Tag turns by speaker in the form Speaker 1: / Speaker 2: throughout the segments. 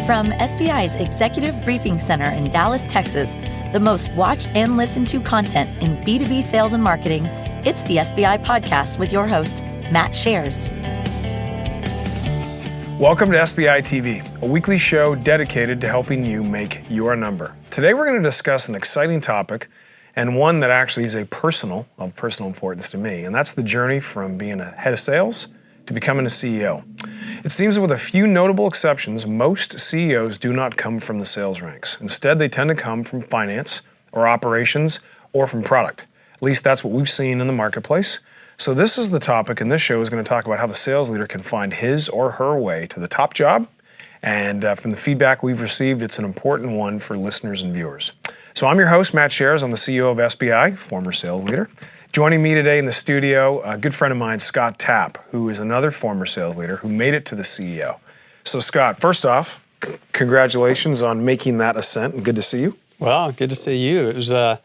Speaker 1: From SBI's Executive Briefing Center in Dallas, Texas, the most watched and listened to content in B2B sales and marketing, it's the SBI Podcast with your host, Matt Shares.
Speaker 2: Welcome to SBI TV, a weekly show dedicated to helping you make your number. Today we're going to discuss an exciting topic and one that actually is of personal importance to me, and that's the journey from being a head of sales to becoming a CEO. It seems that with a few notable exceptions, most CEOs do not come from the sales ranks. Instead, they tend to come from finance or operations or from product. At least that's what we've seen in the marketplace. So this is the topic, and this show is going to talk about how the sales leader can find his or her way to the top job. And from the feedback we've received, it's an important one for listeners and viewers. So I'm your host, Matt Shares. I'm the CEO of SBI, former sales leader. Joining me today in the studio, a good friend of mine, Scott Tapp, who is another former sales leader who made it to the CEO. So Scott, first off, congratulations on making that ascent, and good to see you.
Speaker 3: Well, good to see you. It was a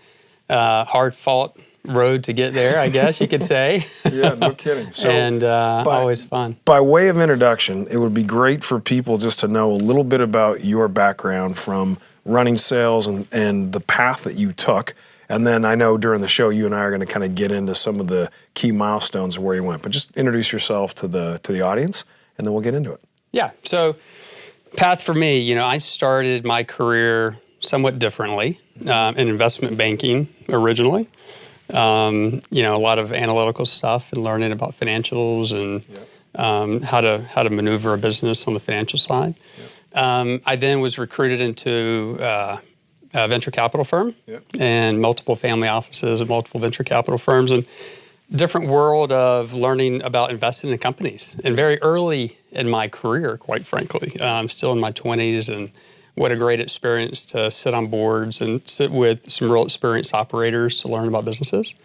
Speaker 3: hard-fought road to get there, I guess you could say.
Speaker 2: Yeah, no kidding. So,
Speaker 3: and always fun.
Speaker 2: By way of introduction, it would be great for people just to know a little bit about your background from running sales and the path that you took. And then I know during the show, you and I are going to kind of get into some of the key milestones of where you went. But just introduce yourself to the audience, and then we'll get into it. Yeah.
Speaker 3: So path for me, I started my career somewhat differently in investment banking originally. A lot of analytical stuff and learning about financials and how to maneuver a business on the financial side. I then was recruited into a venture capital firm and multiple family offices and multiple venture capital firms, and different world of learning about investing in companies. And very early in my career, quite frankly, I'm still in my 20s, and what a great experience to sit on boards and sit with some real experienced operators to learn about businesses.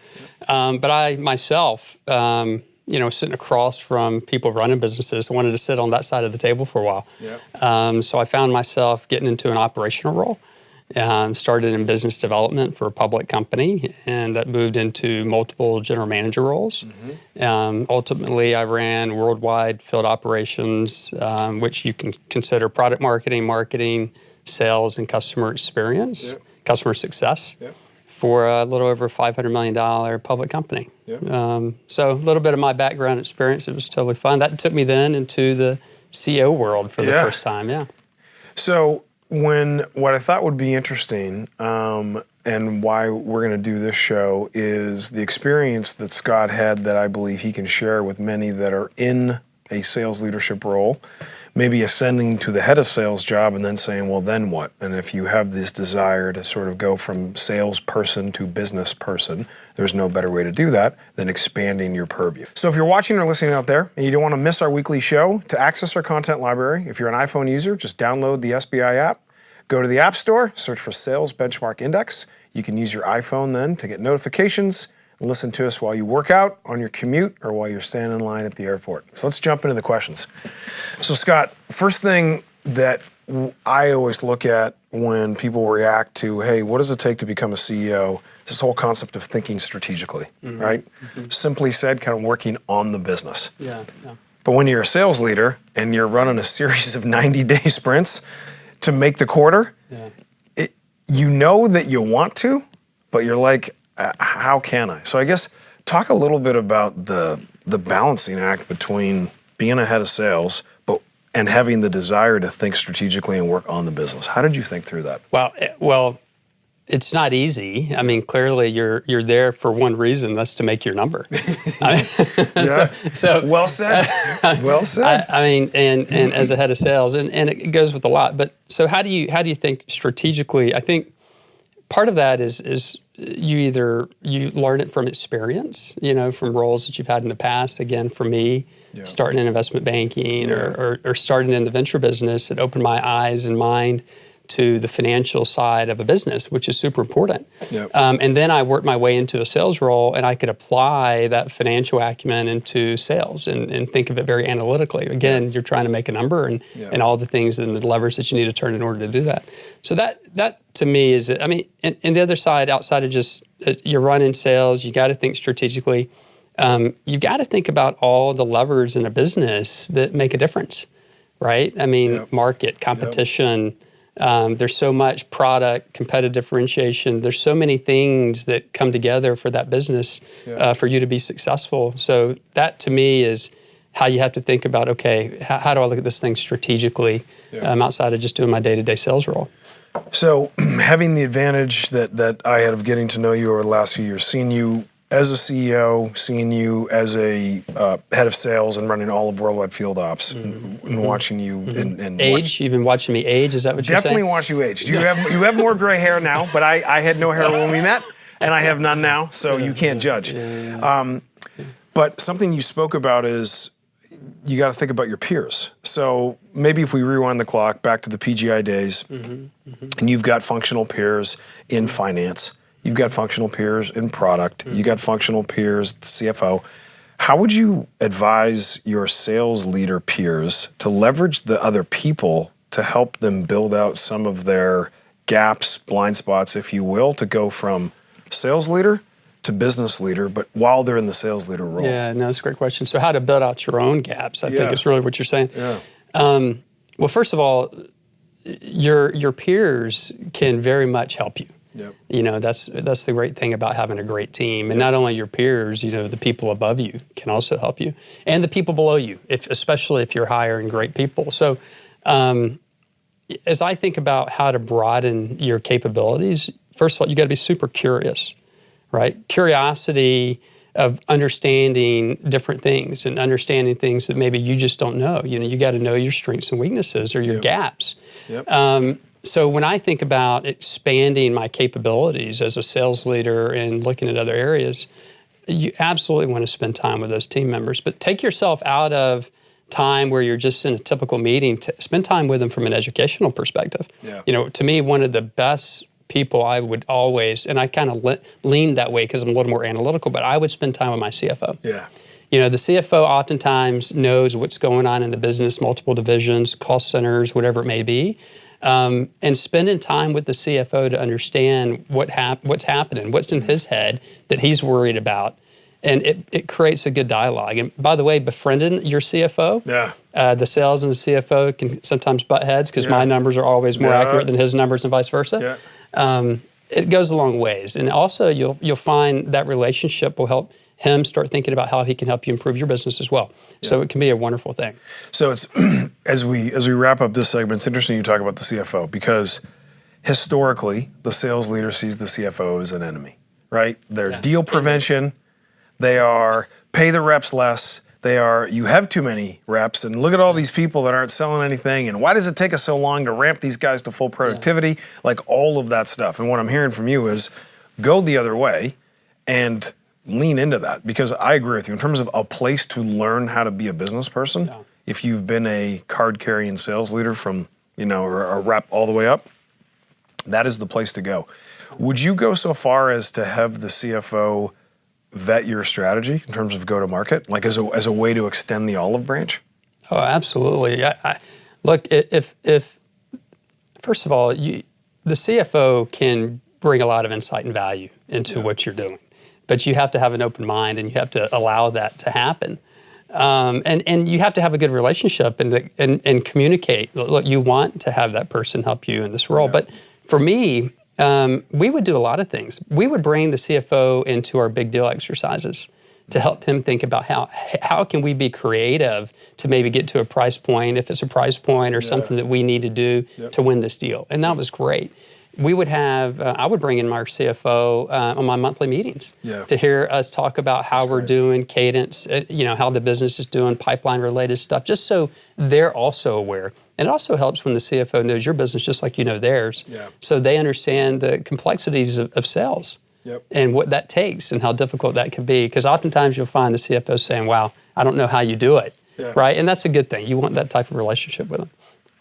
Speaker 3: But I myself, sitting across from people running businesses, I wanted to sit on that side of the table for a while. So I found myself getting into an operational role. Started in business development for a public company, and that moved into multiple general manager roles. Ultimately, I ran worldwide field operations, which you can consider product marketing, sales, and customer experience, customer success, for a little over $500 million public company. So a little bit of my background experience, it was totally fun. That took me then into the CEO world for the first time,
Speaker 2: So what I thought would be interesting, and why we're going to do this show, is the experience that Scott had that I believe he can share with many that are in a sales leadership role, maybe ascending to the head of sales job and then saying, well, then what? And if you have this desire to sort of go from salesperson to business person, there's no better way to do that than expanding your purview. So if you're watching or listening out there and you don't want to miss our weekly show, to access our content library, if you're an iPhone user, just download the SBI app, go to the App Store, search for Sales Benchmark Index. You can use your iPhone then to get notifications and listen to us while you work out, on your commute, or while you're standing in line at the airport. So let's jump into the questions. So Scott, first thing that I always look at when people react to, hey, what does it take to become a CEO? This whole concept of thinking strategically, right? Simply said, kind of working on the business. But when you're a sales leader and you're running a series of 90-day sprints to make the quarter, you know that you want to, but you're like, how can I? So I guess talk a little bit about the balancing act between being a head of sales and having the desire to think strategically and work on the business. How did you think through that?
Speaker 3: Well, it's not easy. I mean, clearly you're there for one reason, that's to make your number. So
Speaker 2: well said. Well said.
Speaker 3: I mean, and as a head of sales, and it goes with a lot. But so how do you think strategically? I think part of that is you learn it from experience, from roles that you've had in the past. Again, for me, starting in investment banking or starting in the venture business, it opened my eyes and mind to the financial side of a business, which is super important. And then I worked my way into a sales role, and I could apply that financial acumen into sales and think of it very analytically. Again, you're trying to make a number and all the things and the levers that you need to turn in order to do that. So that to me is, I mean, and the other side, outside of just you're running sales, you got to think strategically. You've got to think about all the levers in a business that make a difference. right? I mean, market, competition. There's so much product, competitive differentiation. There's so many things that come together for that business for you to be successful. So that to me is how you have to think about, okay, how do I look at this thing strategically outside of just doing my day-to-day sales role?
Speaker 2: So having the advantage that I had of getting to know you over the last few years, seeing you as a CEO, seeing you as a head of sales and running all of Worldwide Field Ops, and watching you and
Speaker 3: age. You've been watching me age. Is that what you're saying?
Speaker 2: Definitely watch you age. You have more gray hair now, but I had no hair when we met, and I have none now, so you can't judge. But something you spoke about is you got to think about your peers. So maybe if we rewind the clock back to the PGI days, and you've got functional peers in finance. You've got functional peers in product. You got functional peers, CFO. How would you advise your sales leader peers to leverage the other people to help them build out some of their gaps, blind spots, if you will, to go from sales leader to business leader, but while they're in the sales leader role?
Speaker 3: Yeah, no, that's a great question. So how to build out your own gaps, I think is really what you're saying. Well, first of all, your peers can very much help you. You know, that's the great thing about having a great team. And not only your peers, you know, the people above you can also help you. And the people below you, especially if you're hiring great people. So as I think about how to broaden your capabilities, first of all, you got to be super curious, right? Curiosity of understanding different things and understanding things that maybe you just don't know. You know, you got to know your strengths and weaknesses or your gaps. So when I think about expanding my capabilities as a sales leader and looking at other areas, you absolutely want to spend time with those team members. But take yourself out of time where you're just in a typical meeting. Spend time with them from an educational perspective. You know, to me, one of the best people I would always, and I kind of lean that way because I'm a little more analytical, but I would spend time with my CFO. You know, the CFO oftentimes knows what's going on in the business, multiple divisions, cost centers, whatever it may be. And spending time with the CFO to understand what's happening, what's in his head that he's worried about. And it creates a good dialogue. And by the way, befriending your CFO, the sales and the CFO can sometimes butt heads because my numbers are always more accurate than his numbers and vice versa. It goes a long ways. And also you'll find that relationship will help him start thinking about how he can help you improve your business as well. So it can be a wonderful thing.
Speaker 2: So it's as we wrap up this segment, it's interesting you talk about the CFO because historically the sales leader sees the CFO as an enemy, right? They're deal prevention. They are pay the reps less. They are you have too many reps and look at all these people that aren't selling anything and why does it take us so long to ramp these guys to full productivity? Like all of that stuff. And what I'm hearing from you is go the other way and lean into that because I agree with you in terms of a place to learn how to be a business person. If you've been a card carrying sales leader from, you know, or a rep all the way up, that is the place to go. Would you go so far as to have the CFO vet your strategy in terms of go to market, like as a way to extend the olive branch?
Speaker 3: Oh, absolutely. Look, if first of all, the CFO can bring a lot of insight and value into what you're doing. But you have to have an open mind and you have to allow that to happen. And you have to have a good relationship and communicate. Look, you want to have that person help you in this role. But for me, we would do a lot of things. We would bring the CFO into our big deal exercises to help him think about how can we be creative to maybe get to a price point, if it's a price point or something that we need to do to win this deal. And that was great. We would have, I would bring in my CFO on my monthly meetings to hear us talk about how we're doing, cadence, you know, how the business is doing, pipeline related stuff, just so they're also aware. And it also helps when the CFO knows your business just like you know theirs. So they understand the complexities of sales and what that takes and how difficult that can be. Because oftentimes you'll find the CFO saying, wow, I don't know how you do it, right? And that's a good thing. You want that type of relationship with them.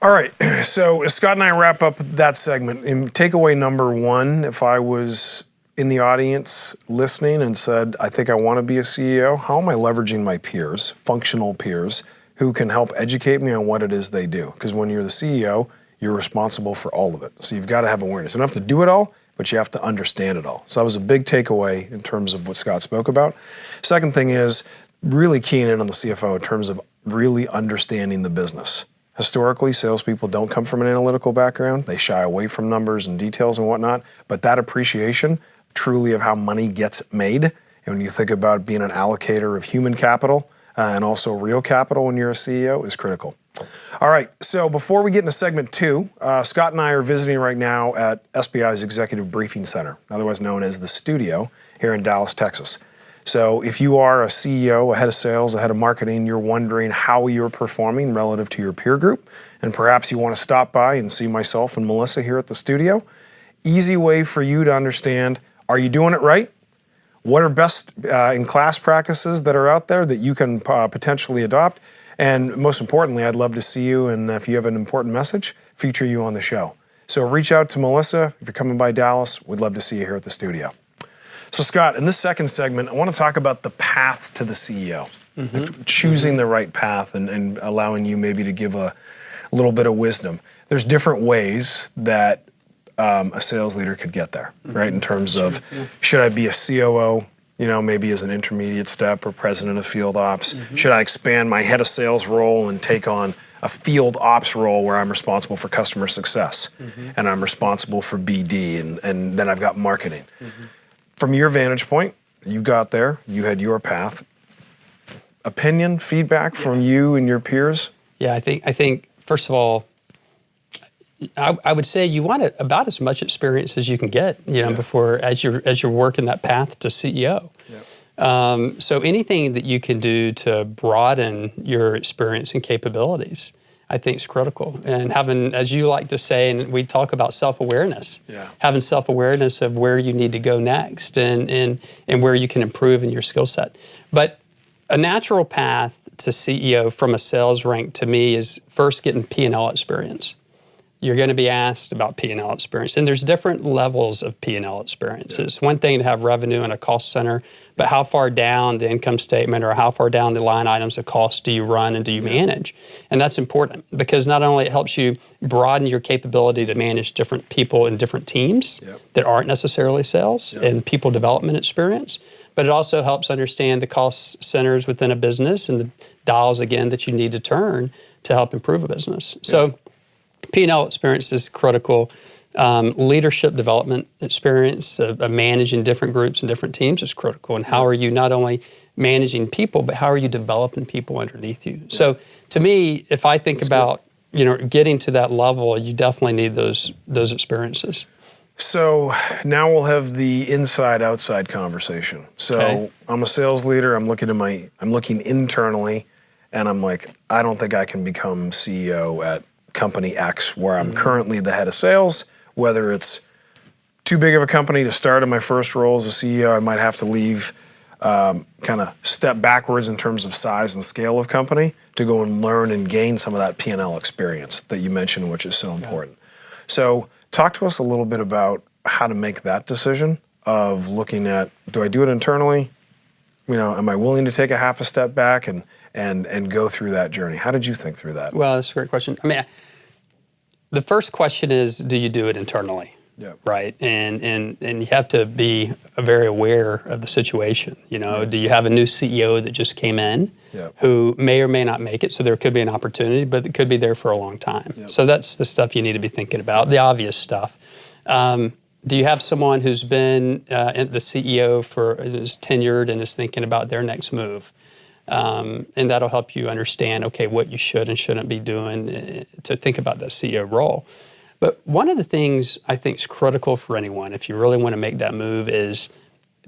Speaker 2: All right, so as Scott and I wrap up that segment, in takeaway number one, if I was in the audience listening and said, I think I want to be a CEO, how am I leveraging my peers, functional peers, who can help educate me on what it is they do? Because when you're the CEO, you're responsible for all of it. So you've got to have awareness. You don't have to do it all, but you have to understand it all. So that was a big takeaway in terms of what Scott spoke about. Second thing is really keying in on the CFO in terms of really understanding the business. Historically, salespeople don't come from an analytical background. They shy away from numbers and details and whatnot. But that appreciation truly of how money gets made, and when you think about being an allocator of human capital and also real capital when you're a CEO, is critical. All right, so before we get into segment 2, Scott and I are visiting right now at SBI's Executive Briefing Center, otherwise known as the Studio, here in Dallas, Texas. So if you are a CEO, a head of sales, a head of marketing, you're wondering how you're performing relative to your peer group, and perhaps you want to stop by and see myself and Melissa here at the studio, easy way for you to understand, are you doing it right? What are best in-class practices that are out there that you can potentially adopt? And most importantly, I'd love to see you, and if you have an important message, feature you on the show. So reach out to Melissa. If you're coming by Dallas, we'd love to see you here at the studio. So Scott, in this second segment, I want to talk about the path to the CEO, like choosing the right path and allowing you maybe to give a little bit of wisdom. There's different ways that a sales leader could get there, right? In terms of, should I be a COO, maybe as an intermediate step, or president of field ops? Should I expand my head of sales role and take on a field ops role where I'm responsible for customer success and I'm responsible for BD and then I've got marketing? From your vantage point, you got there, you had your path. Opinion, feedback from you and your peers?
Speaker 3: Yeah, I think first of all, I would say you want about as much experience as you can get, before as you're working that path to CEO. So anything that you can do to broaden your experience and capabilities, I think is critical. And having, as you like to say, and we talk about self-awareness, having self-awareness of where you need to go next and where you can improve in your skill set. But a natural path to CEO from a sales rank to me is first getting P&L experience. You're going to be asked about P&L experience. And there's different levels of P&L experience. It's one thing to have revenue in a cost center, but how far down the income statement or how far down the line items of cost do you run and do you manage? And that's important because not only it helps you broaden your capability to manage different people in different teams that aren't necessarily sales and people development experience, but it also helps understand the cost centers within a business and the dials, again, that you need to turn to help improve a business. So P&L experience is critical. Leadership development experience of managing different groups and different teams is critical. And how are you not only managing people, but how are you developing people underneath you? So to me, if I think about getting to that level, you definitely need those experiences.
Speaker 2: So now we'll have the inside-outside conversation. So I'm a sales leader. I'm looking internally, and I'm like, I don't think I can become CEO at company X, where I'm currently the head of sales. Whether it's too big of a company to start in my first role as a CEO, I might have to leave, kind of step backwards in terms of size and scale of company to go and learn and gain some of that P&L experience that you mentioned, which is so important. So talk to us a little bit about how to make that decision of looking at, do I do it internally? Am I willing to take a half a step back and go through that journey? How did you think through that?
Speaker 3: Well, that's a great question. I mean, the first question is, do you do it internally? Right? And you have to be very aware of the situation. Do you have a new CEO that just came in who may or may not make it? So there could be an opportunity, but it could be there for a long time. So that's the stuff you need to be thinking about, the obvious stuff. Do you have someone who's been the CEO is tenured and is thinking about their next move? And that'll help you understand, what you should and shouldn't be doing to think about that CEO role. But one of the things I think is critical for anyone, if you really want to make that move, is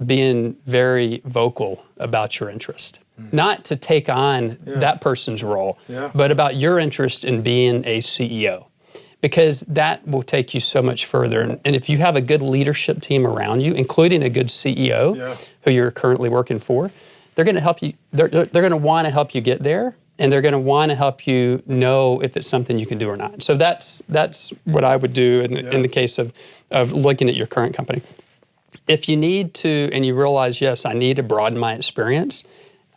Speaker 3: being very vocal about your interest. Not to take on that person's role, but about your interest in being a CEO. Because that will take you so much further. And if you have a good leadership team around you, including a good CEO who you're currently working for, they're going to help you. They're going to want to help you get there, and they're going to want to help you know if it's something you can do or not. So that's what I would do in the case of looking at your current company. If you need to, and you realize, yes, I need to broaden my experience,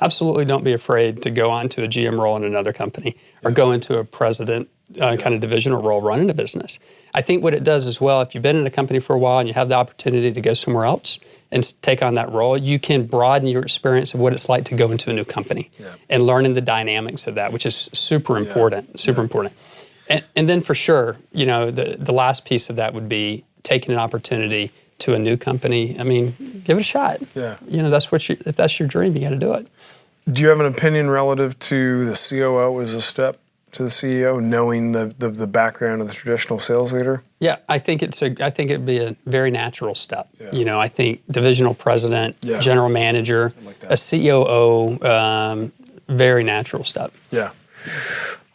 Speaker 3: absolutely don't be afraid to go on to a GM role in another company or go into a president kind of divisional role running a business. I think what it does as well, if you've been in a company for a while and you have the opportunity to go somewhere else and take on that role, you can broaden your experience of what it's like to go into a new company and learning the dynamics of that, which is super important, important. And then for sure, the last piece of that would be taking an opportunity to a new company. I mean, give it a shot.
Speaker 2: Yeah.
Speaker 3: If that's your dream, you got to do it.
Speaker 2: Do you have an opinion relative to the COO as a step to the CEO, knowing the background of the traditional sales leader?
Speaker 3: Yeah, I think it'd be a very natural step. Yeah. I think divisional president, general manager, a COO, very natural step.
Speaker 2: Yeah.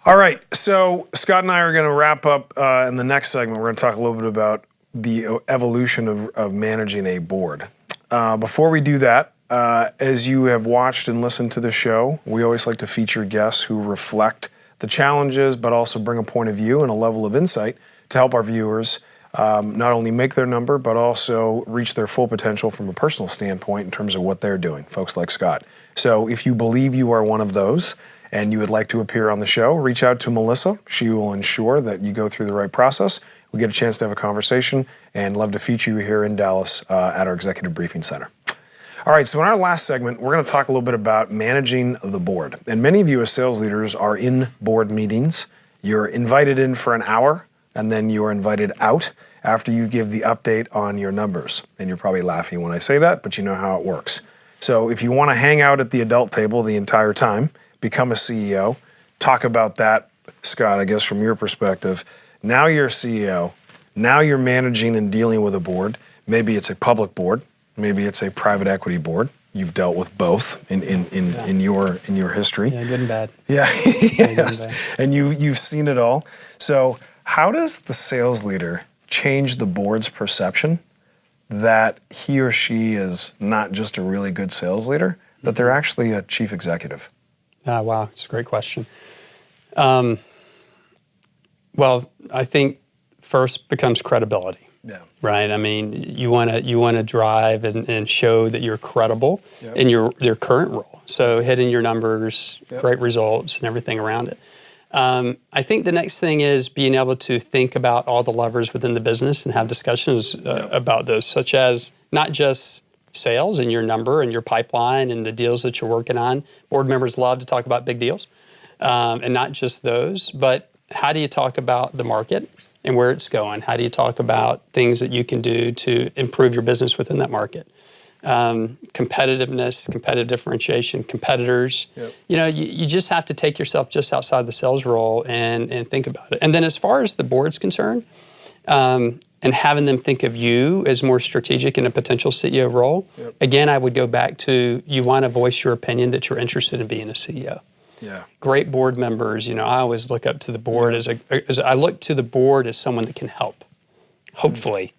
Speaker 2: All right. So Scott and I are going to wrap up in the next segment. We're going to talk a little bit about the evolution of managing a board. Before we do that, as you have watched and listened to the show, we always like to feature guests who reflect the challenges, but also bring a point of view and a level of insight to help our viewers not only make their number, but also reach their full potential from a personal standpoint in terms of what they're doing, folks like Scott. So if you believe you are one of those and you would like to appear on the show, reach out to Melissa. She will ensure that you go through the right process. We get a chance to have a conversation and love to feature you here in Dallas at our Executive Briefing Center. All right, so in our last segment, we're going to talk a little bit about managing the board. And many of you as sales leaders are in board meetings. You're invited in for an hour, and then you're invited out after you give the update on your numbers. And you're probably laughing when I say that, but you know how it works. So if you want to hang out at the adult table the entire time, become a CEO, talk about that, Scott, I guess from your perspective. Now you're a CEO. Now you're managing and dealing with a board. Maybe it's a public board. Maybe it's a private equity board. You've dealt with both in your history.
Speaker 3: Yeah, good and bad.
Speaker 2: Yeah, yes. And you've seen it all. So how does the sales leader change the board's perception that he or she is not just a really good sales leader, that they're actually a chief executive?
Speaker 3: Wow, it's a great question. Well, I think first becomes credibility.
Speaker 2: Yeah.
Speaker 3: Right. I mean, you want to drive and show that you're credible in your current role. So hitting your numbers, great results, and everything around it. I think the next thing is being able to think about all the levers within the business and have discussions about those, such as not just sales and your number and your pipeline and the deals that you're working on. Board members love to talk about big deals, and not just those, but how do you talk about the market and where it's going? How do you talk about things that you can do to improve your business within that market? Competitiveness, competitive differentiation, competitors. You just have to take yourself just outside the sales role and think about it. And then as far as the board's concerned, and having them think of you as more strategic in a potential CEO role, again, I would go back to you want to voice your opinion that you're interested in being a CEO.
Speaker 2: Yeah.
Speaker 3: Great board members, I always look up to the board as I look to the board as someone that can help, hopefully.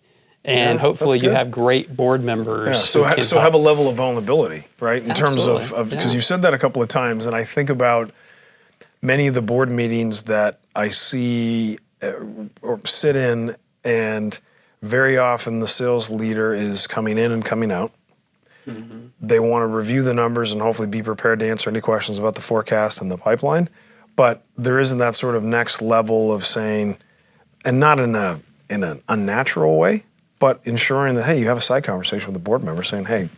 Speaker 3: And hopefully you have great board members.
Speaker 2: Yeah. So have a level of vulnerability, right? In terms of because you said that a couple of times, and I think about many of the board meetings that I see or sit in, and very often the sales leader is coming in and coming out. Mm-hmm. They want to review the numbers and hopefully be prepared to answer any questions about the forecast and the pipeline. But there isn't that sort of next level of saying, and not in an unnatural way, but ensuring that, hey, you have a side conversation with the board member saying, hey,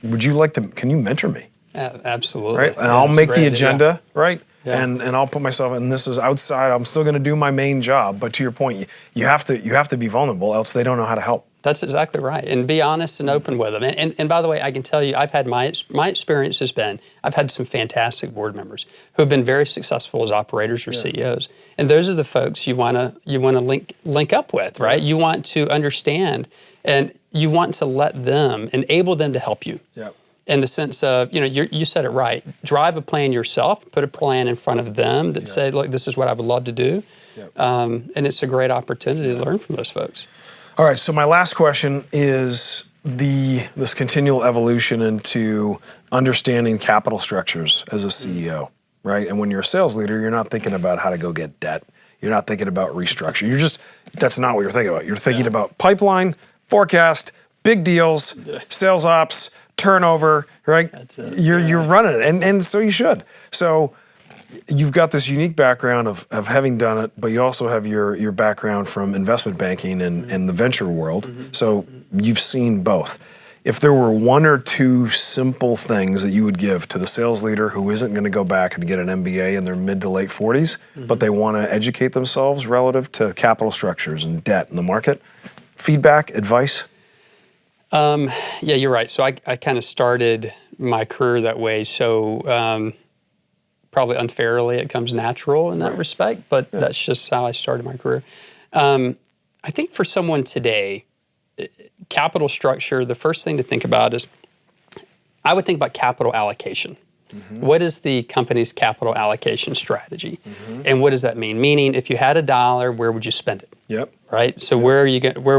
Speaker 2: can you mentor me?
Speaker 3: Absolutely.
Speaker 2: Right? And I'll make the agenda, right? Yeah. And I'll put myself, and this is outside, I'm still going to do my main job. But to your point, you have to be vulnerable, else they don't know how to help.
Speaker 3: That's exactly right. And be honest and open with them. And by the way, I can tell you, I've had my experience has been, I've had some fantastic board members who have been very successful as operators or CEOs. And those are the folks you want to link up with, right? You want to understand, and you want to let them, enable them to help you. Yeah. In the sense of, you said it right. Drive a plan yourself, put a plan in front of them that say, look, this is what I would love to do. Yep. And it's a great opportunity to learn from those folks.
Speaker 2: All right, so my last question is this continual evolution into understanding capital structures as a CEO, right? And when you're a sales leader, you're not thinking about how to go get debt. You're not thinking about restructure. That's not what you're thinking about. You're thinking about pipeline, forecast, big deals, sales ops, turnover, right?
Speaker 3: That's it.
Speaker 2: You're running it, and so you should. So you've got this unique background of having done it, but you also have your background from investment banking and the venture world. So you've seen both. If there were one or two simple things that you would give to the sales leader who isn't going to go back and get an MBA in their mid to late 40s, but they want to educate themselves relative to capital structures and debt in the market, feedback, advice?
Speaker 3: Yeah, you're right. So I kind of started my career that way. So probably unfairly, it comes natural in that respect, but that's just how I started my career. I think for someone today, capital structure, the first thing to think about is, I would think about capital allocation. What is the company's capital allocation strategy? And what does that mean? Meaning, if you had $1, where would you spend it?
Speaker 2: Yep.
Speaker 3: Right? So where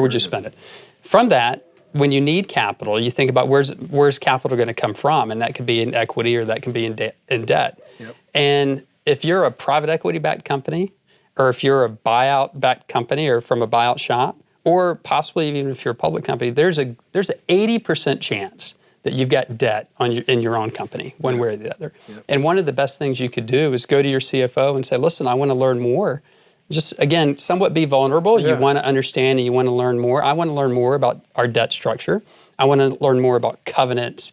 Speaker 3: would you spend it? From that, when you need capital, you think about where's capital going to come from? And that could be in equity or that can be in debt.
Speaker 2: Yep.
Speaker 3: And if you're a private equity-backed company, or if you're a buyout-backed company or from a buyout shop, or possibly even if you're a public company, there's a 80% chance that you've got debt in your own company, one way or the other. Yep. And one of the best things you could do is go to your CFO and say, listen, I want to learn more. Just, again, somewhat be vulnerable. You want to understand and you want to learn more. I want to learn more about our debt structure. I want to learn more about covenants,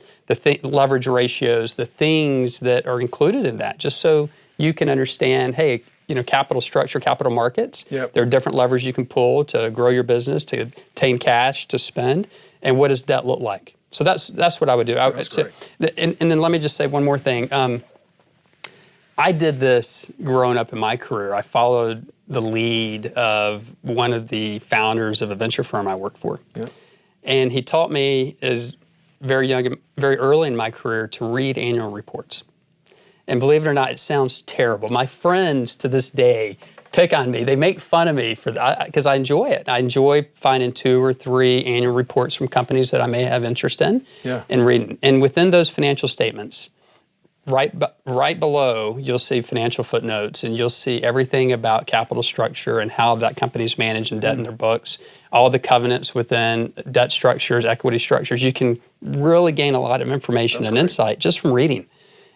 Speaker 3: leverage ratios, the things that are included in that, just so you can understand, hey, capital structure, capital markets. Yep. There are different levers you can pull to grow your business, to obtain cash, to spend, and what does debt look like? So that's what I would do.
Speaker 2: That's great.
Speaker 3: And then let me just say one more thing. I did this growing up in my career. I followed the lead of one of the founders of a venture firm I worked for. Yep. And he taught me as very young, very early in my career to read annual reports. And believe it or not, it sounds terrible. My friends to this day pick on me. They make fun of me for that because I enjoy it. I enjoy finding 2 or 3 annual reports from companies that I may have interest in and reading. And within those financial statements, right below, you'll see financial footnotes, and you'll see everything about capital structure and how that company's managing debt in their books, all the covenants within debt structures, equity structures. You can really gain a lot of information and insight just from reading.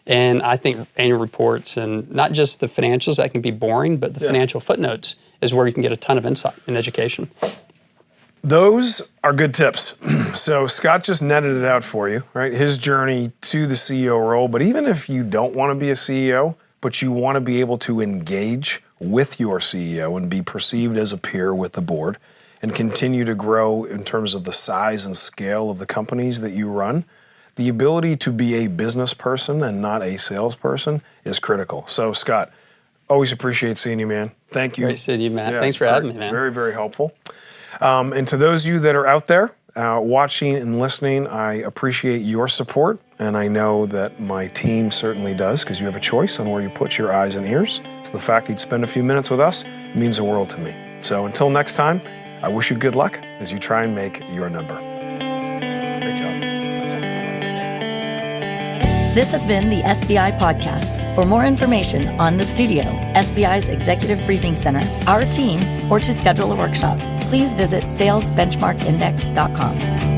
Speaker 3: And I think annual reports, and not just the financials, that can be boring, but the financial footnotes is where you can get a ton of insight and education.
Speaker 2: Those are good tips. So Scott just netted it out for you, right? His journey to the CEO role. But even if you don't want to be a CEO, but you want to be able to engage with your CEO and be perceived as a peer with the board and continue to grow in terms of the size and scale of the companies that you run, the ability to be a business person and not a salesperson is critical. So Scott, always appreciate seeing you, man. Thank you.
Speaker 3: Great seeing you, Matt. Thanks for having me, man.
Speaker 2: Very, very helpful. And to those of you that are out there watching and listening, I appreciate your support. And I know that my team certainly does, because you have a choice on where you put your eyes and ears. So the fact that you'd spend a few minutes with us means the world to me. So until next time, I wish you good luck as you try and make your number. Great job.
Speaker 1: This has been the SBI Podcast. For more information on the studio, SBI's Executive Briefing Center, our team, or to schedule a workshop, please visit salesbenchmarkindex.com.